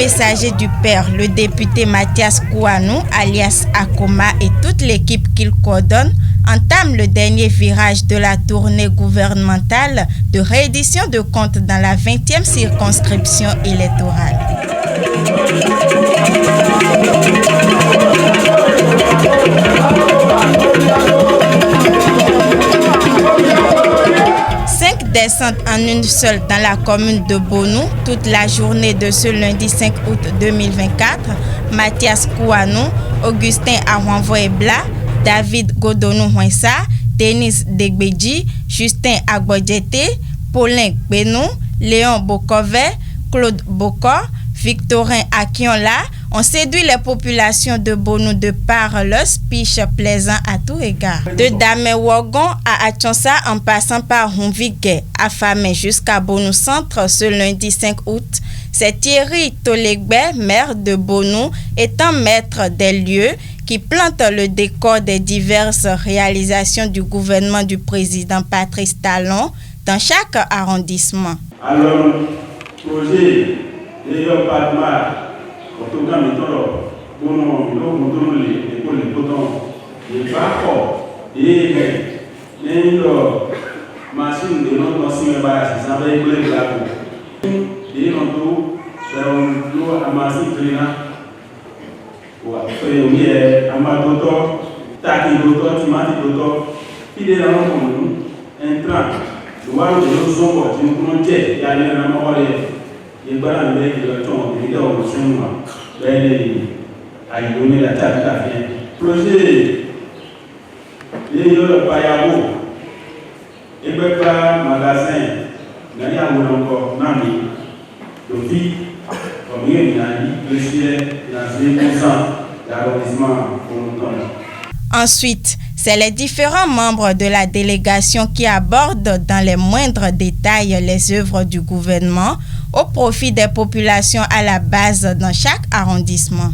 messager du père, le député Mathias Kouanou, alias Akoma, et toute l'équipe qu'il coordonne, entament le dernier virage de la tournée gouvernementale de réédition de comptes dans la 20e circonscription électorale. Descente en une seule dans la commune de Bonou toute la journée de ce lundi 5 août 2024. Mathias Kouanou, Augustin Awanvoebla, David Godonou-Hwensa, Denis Degbedji, Justin Agbodjete, Paulin Benou, Léon Bokové, Claude Bokor, Victorin Akionla ont séduit les populations de Bonou de par leur speech plaisant à tout égard. De Damewogon à Atchonsa en passant par Hunvigué, affamé jusqu'à Bonou Centre ce lundi 5 août, c'est Thierry Tolegbe, maire de Bonou, étant maître des lieux, qui plante le décor des diverses réalisations du gouvernement du président Patrice Talon dans chaque arrondissement. Alors, projet et Padma, autogame toro, bono, no, les potons, les parcours, et les machines de notre machine basse, ça va être les blagues. Et non, l'eau à massif clina, ou à faire amadoto, taki doto, timati doto, il est là un train. Le voir de nos zones, tu nous montes, il y a un amour. Il va avec le temps, il est au chemin. Il a donné la table à faire. Projet, il y a le payabo. Il n'y a pas magasin. Il y a encore Nami. Le vie, comme il y a dit, le ciel, il y a 5% d'arrondissement pour longtemps. Ensuite, c'est les différents membres de la délégation qui abordent dans les moindres détails les œuvres du gouvernement au profit des populations à la base dans chaque arrondissement.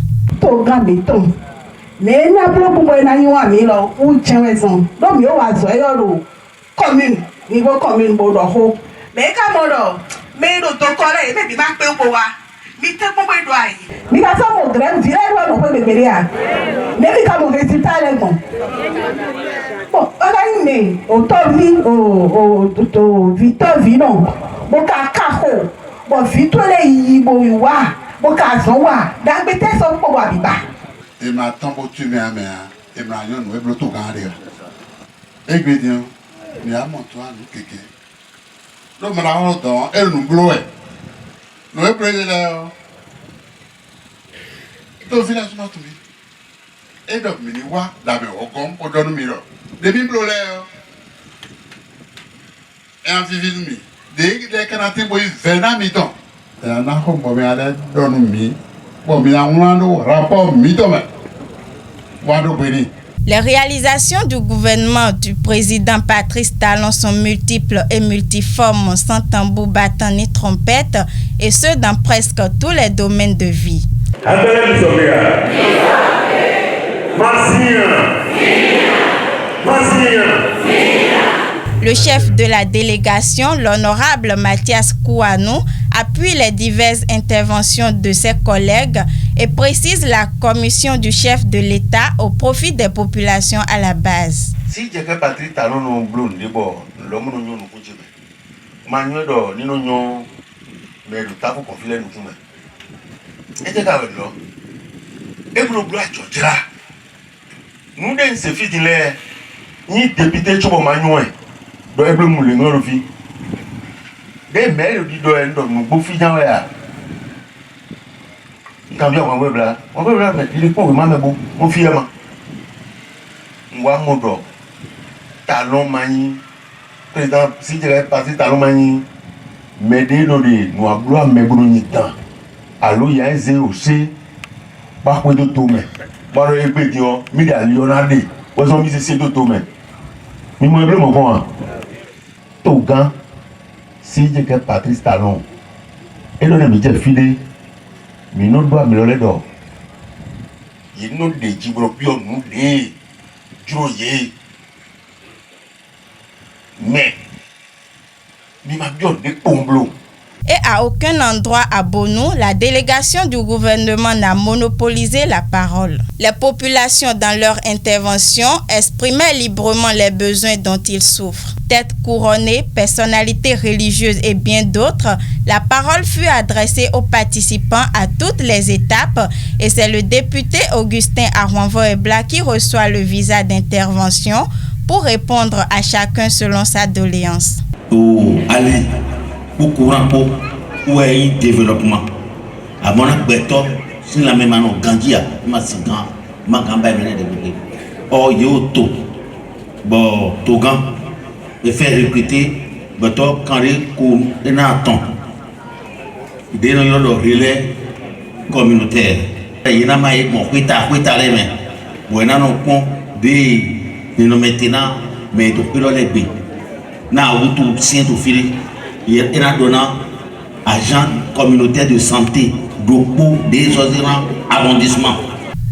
Les réalisations du gouvernement du président Patrice Talon sont multiples et multiformes, sans tambour battant ni trompette, et ce dans presque tous les domaines de vie. Le chef de la délégation, l'honorable Mathias Kouanou, appuie les diverses interventions de ses collègues et précise la commission du chef de l'État au profit des populations à la base. Si quelqu'un Patrice Talon non blond d'abord, l'homme non nous couche. Manuel ni non mais le tabu confile nous tout. Et c'est quand même là. Et vous le bloquez là. Nous d'un se fit là. Ni député chobo Manuel. Do eble mule ngoro fi de mele di do endo no bo fi jan ya kan bi on webla me di ko ma me bo mo fi ma ngwa modo Talon mani président si je passer Talon mani me de no de no ablo me bo ni tan alo ya eze o se ba ko do to me ba ro egbe di o mi da Leonardo wo so mi se do to me mi mo eble mo fon Togan, si je que Patrice Talon, et l'on est déjà filé, mais nous doit me le d'or. Il nous dit Djibrobio nous dit Djoye. Mais, il m'a bien des pomblons. Et à aucun endroit à Bonou, la délégation du gouvernement n'a monopolisé la parole. Les populations, dans leur intervention, exprimaient librement les besoins dont ils souffrent. Têtes couronnées, personnalités religieuses et bien d'autres, la parole fut adressée aux participants à toutes les étapes et c'est le député Augustin Arwanvo-Ebla qui reçoit le visa d'intervention pour répondre à chacun selon sa doléance. Pour aller pour courant pour un développement. À mon avis, si la même année Gandia, ma grand, ma grand-mère venait développer. Or, yo to, bon, Togan, et faire recruter, bon, quand les cours, et n'a temps. Dès le relais communautaire. Il y a mon quita les mains. Bon, non, nous maintenant, mais depuis le début. Na tout sien tout fili il a donné agent communautaire de santé beaucoup des arrondissements.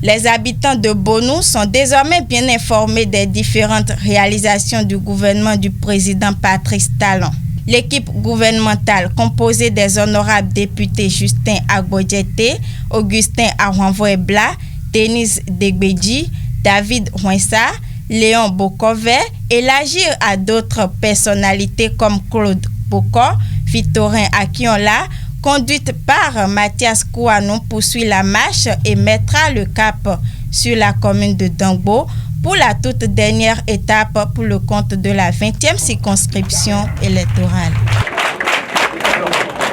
Les habitants de Bonou sont désormais bien informés des différentes réalisations du gouvernement du président Patrice Talon. L'équipe gouvernementale composée des honorables députés Justin Agbodjete, Augustin Arwanvo-Ebla, Denise Degbedji, David Rouensa, Léon Bokové élargir à d'autres personnalités comme Claude Boko, Victorin Akionla, conduite par Mathias Kouanou, poursuit la marche et mettra le cap sur la commune de Dangbo pour la toute dernière étape pour le compte de la 20e circonscription électorale.